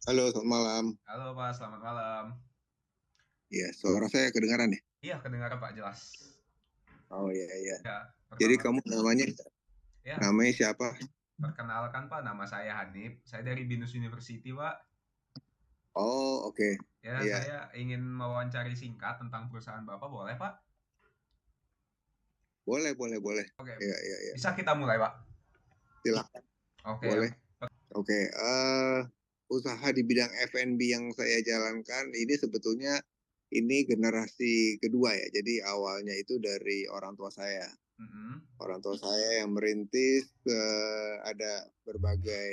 Halo, selamat malam. Halo Pak, selamat malam. Ya, suara saya kedengaran ya? Iya, kedengaran Pak jelas. Oh iya iya. Ya, Jadi pertama, kamu ya, namanya siapa? perkenalkan Pak, nama saya Hanif. Saya dari Binus University Pak. Oh oke. Ya, Iya, saya ingin mewawancari singkat tentang perusahaan Bapak, boleh Pak? boleh boleh boleh. Oke, Iya iya iya. bisa kita mulai Pak? Silakan. Oke, Boleh. Oke. Usaha di bidang F&B yang saya jalankan ini sebetulnya ini generasi kedua ya. Jadi awalnya itu dari orang tua saya. mm-mm. Orang tua saya yang merintis ada berbagai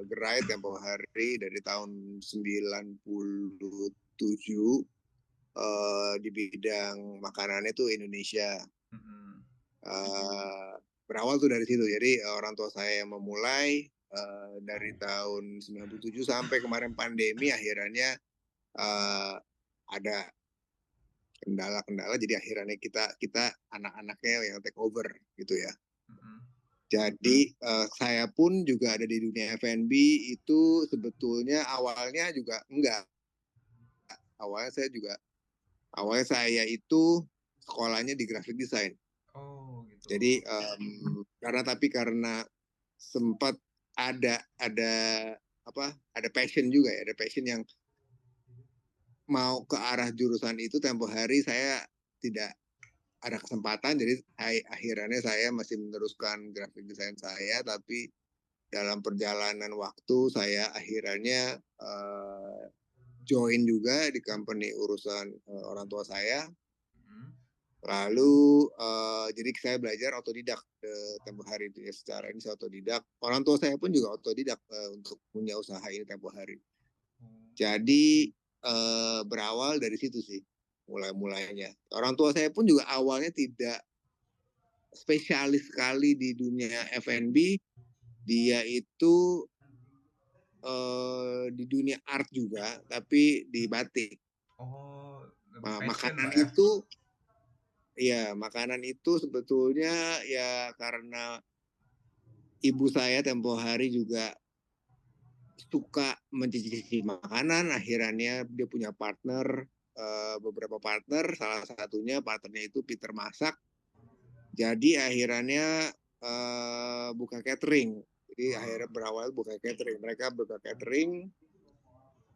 gerai tempo hari dari tahun 97 di bidang makanan itu Indonesia. Mm-mm. Berawal tuh dari situ. Jadi orang tua saya yang memulai dari tahun 97 sampai kemarin pandemi akhirnya uh, ada kendala-kendala jadi akhirnya kita kita anak-anaknya yang take over gitu ya. Mm-mm. Jadi saya pun juga ada di dunia F&B itu sebetulnya awalnya juga enggak. Awalnya saya juga awalnya saya itu sekolahnya di graphic design. Oh, gitu. Jadi karena sempat ada ada passion juga ya, ada passion yang mau ke arah jurusan itu tempo hari saya tidak ada kesempatan jadi akhirnya saya masih meneruskan graphic design saya tapi dalam perjalanan waktu saya akhirnya join juga di company urusan orang tua saya. Mm-mm. Lalu jadi saya belajar otodidak tempo hari itu ya secara ini saya otodidak. Orang tua saya pun juga otodidak untuk punya usaha ini tempo hari. Oh, Jadi berawal dari situ sih mulai-mulainya. Orang tua saya pun juga awalnya tidak spesialis sekali di dunia F&B. Dia itu di dunia art juga, tapi di batik. oh, lebih Nah, passion makanan Pak ya? itu ya makanan itu sebetulnya ya karena ibu saya tempo hari juga suka mencicipi makanan, akhirnya dia punya partner, beberapa partner, salah satunya partnernya itu Peter Masak. Jadi akhirnya buka catering. Jadi Oh. akhirnya berawal buka catering. Mereka buka catering.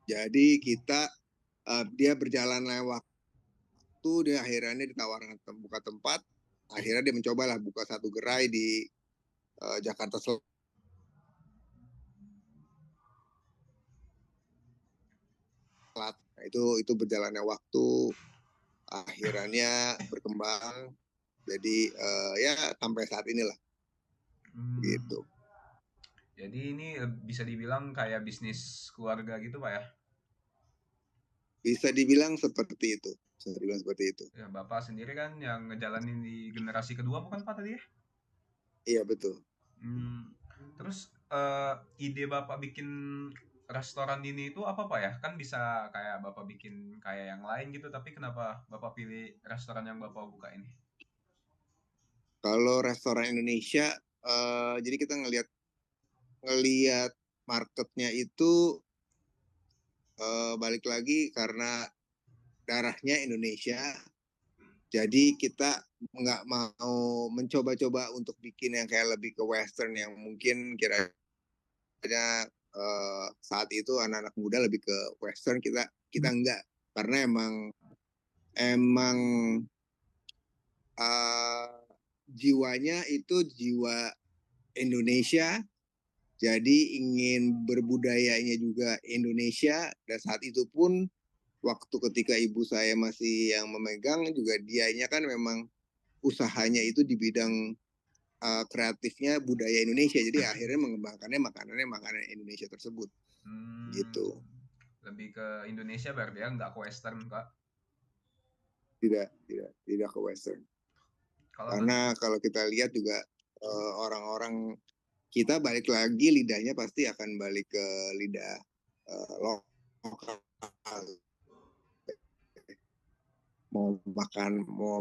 Jadi dia berjalan lewat waktu, dia akhirnya ditawarkan buka tempat. Akhirnya dia mencobalah buka satu gerai di Jakarta Selatan. Nah, itu berjalannya waktu, akhirnya berkembang. Jadi ya sampai saat inilah Hmm. gitu. Jadi ini bisa dibilang kayak bisnis keluarga gitu Pak ya? Bisa dibilang seperti itu. Bisa dibilang seperti itu. Ya, Bapak sendiri kan yang ngejalanin di generasi kedua bukan Pak tadi ya? Iya betul. Hmm, terus ide Bapak bikin restoran ini itu apa Pak ya? Kan bisa kayak Bapak bikin kayak yang lain gitu, tapi kenapa Bapak pilih restoran yang Bapak buka ini? Kalau restoran Indonesia, jadi kita ngelihat ngelihat marketnya itu balik lagi karena darahnya Indonesia. Jadi kita nggak mau mencoba-coba untuk bikin yang kayak lebih ke Western yang mungkin kiranya saat itu anak-anak muda lebih ke Western kita kita enggak karena emang uh, jiwanya itu jiwa Indonesia. Jadi ingin berbudayanya juga Indonesia dan saat itu pun waktu ketika ibu saya masih yang memegang juga dianya kan memang usahanya itu di bidang kreatifnya budaya Indonesia. Jadi akhirnya mengembangkannya makanan Indonesia tersebut Hmm, gitu. lebih ke Indonesia berarti ya, nggak ke Western Kak. Tidak ke Western. Kalau tadi, Karena kalau kita lihat juga orang-orang kita balik lagi lidahnya pasti akan balik ke lidah lokal. Mau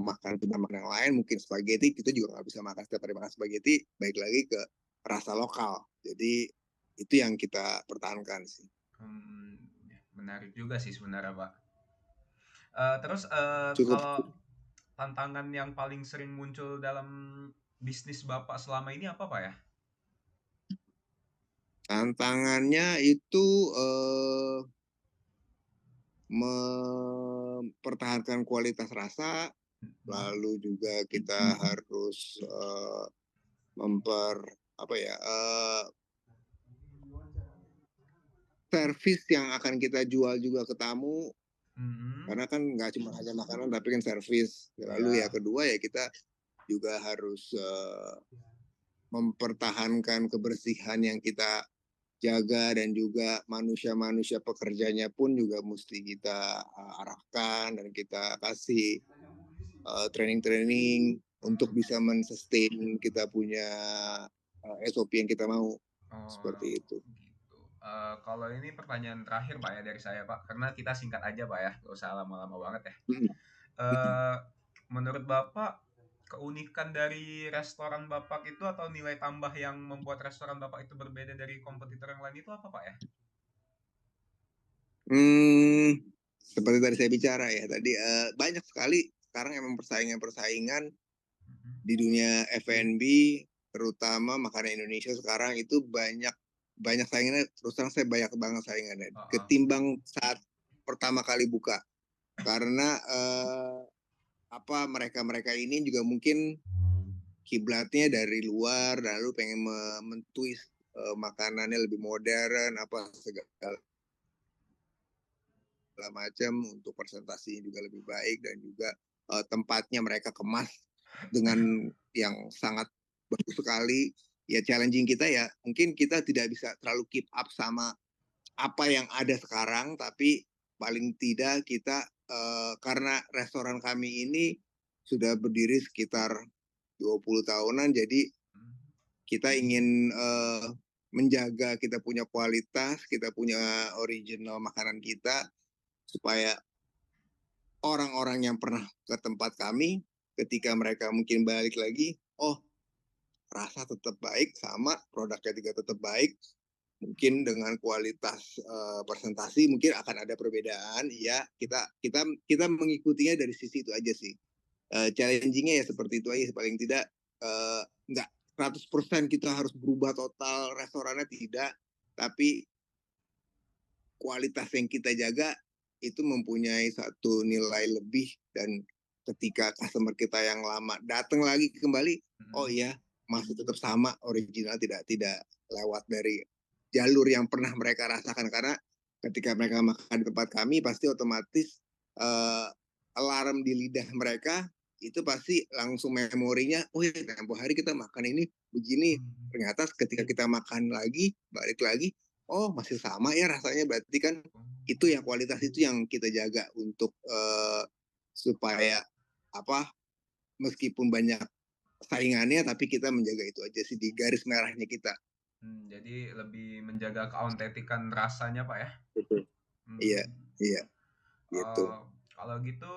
makan kita makan yang lain mungkin spaghetti kita juga nggak bisa makan setiap hari makan spaghetti baik lagi ke rasa lokal jadi itu yang kita pertahankan sih. Hmm, menarik juga sih sebenarnya, Pak. Terus Cukup kalau tantangan yang paling sering muncul dalam bisnis Bapak selama ini apa, Pak ya? tantangannya itu mempertahankan kualitas rasa, Mhm. lalu juga kita harus memper apa ya servis yang akan kita jual juga ke tamu, Mhm. karena kan nggak cuma hanya makanan tapi kan servis. Lalu ya Iya. kedua ya kita juga harus mempertahankan kebersihan yang kita jaga, dan juga manusia-manusia pekerjanya pun juga mesti kita arahkan dan kita kasih training-training untuk bisa men-sustain kita punya SOP yang kita mau, Oh, seperti itu. gitu. Kalau ini pertanyaan terakhir, Pak, ya, dari saya, Pak, karena kita singkat aja, Pak, ya, nggak usah lama-lama banget ya. Eee, Menurut Bapak, keunikan dari restoran Bapak itu atau nilai tambah yang membuat restoran Bapak itu berbeda dari kompetitor yang lain itu apa, Pak, ya? Hmm, seperti tadi saya bicara ya tadi, banyak sekali sekarang emang persaingan-persaingan Mhm. di dunia F&B, terutama makanan Indonesia sekarang itu banyak banyak saingannya. Terus terang saya banyak banget saingannya Heeh. ketimbang saat pertama kali buka, karena apa, mereka-mereka ini juga mungkin kiblatnya dari luar, lalu pengen mentwist makanannya lebih modern apa segala macam untuk presentasinya juga lebih baik, dan juga tempatnya mereka kemas dengan yang sangat bagus sekali. Ya challenging kita ya mungkin kita tidak bisa terlalu keep up sama apa yang ada sekarang, tapi paling tidak kita karena restoran kami ini sudah berdiri sekitar 20 tahunan, jadi Mhm. kita ingin menjaga kita punya kualitas, kita punya original makanan kita, supaya orang-orang yang pernah ke tempat kami, ketika mereka mungkin balik lagi, oh rasa tetap baik, sama produknya juga tetap baik, mungkin dengan kualitas presentasi mungkin akan ada perbedaan. Iya, kita kita mengikutinya dari sisi itu aja sih. Challengingnya ya seperti itu aja, paling tidak nggak 100% kita harus berubah total restorannya, tidak, tapi kualitas yang kita jaga itu mempunyai satu nilai lebih, dan ketika customer kita yang lama datang lagi kembali, oh Mhm. iya masih tetap sama original, tidak tidak lewat dari jalur yang pernah mereka rasakan. Karena ketika mereka makan di tempat kami pasti otomatis uh, alarm di lidah mereka itu pasti langsung memorinya, oh ya tempo hari kita makan ini begini, Mhm. ternyata ketika kita makan lagi balik lagi, oh masih sama ya rasanya, berarti kan itu yang kualitas itu yang kita jaga untuk supaya apa, meskipun banyak saingannya tapi kita menjaga itu aja sih di garis merahnya kita. Jadi lebih menjaga keautentikan rasanya, Pak, ya? Betul. Iya, Mmm. iya gitu. Oh, kalau gitu,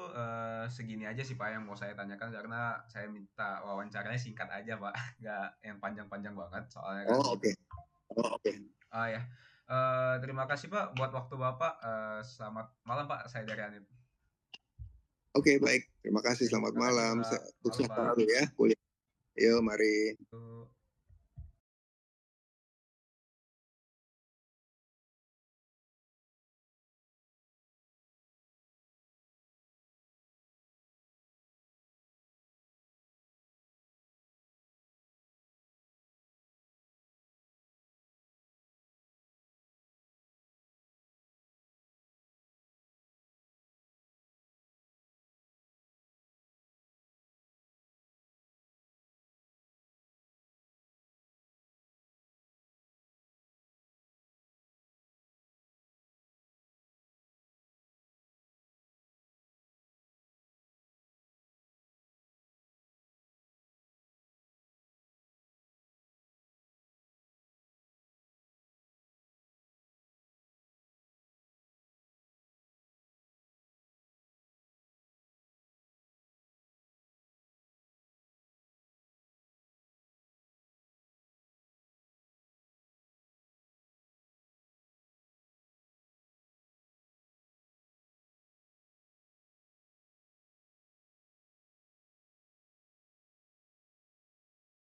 segini aja sih, Pak, yang mau saya tanyakan karena saya minta wawancaranya singkat aja, Pak, nggak yang panjang-panjang banget soalnya kan. Oh oke, okay. Oh oke, okay. Ya, terima kasih, Pak, buat waktu Bapak, selamat malam, Pak, saya dari Anit. Oke, okay, baik, terima kasih, Oke, selamat makasih, malam, Pak. Malam, sukses Pak. selalu ya kuliah. Yo mari. Yuk.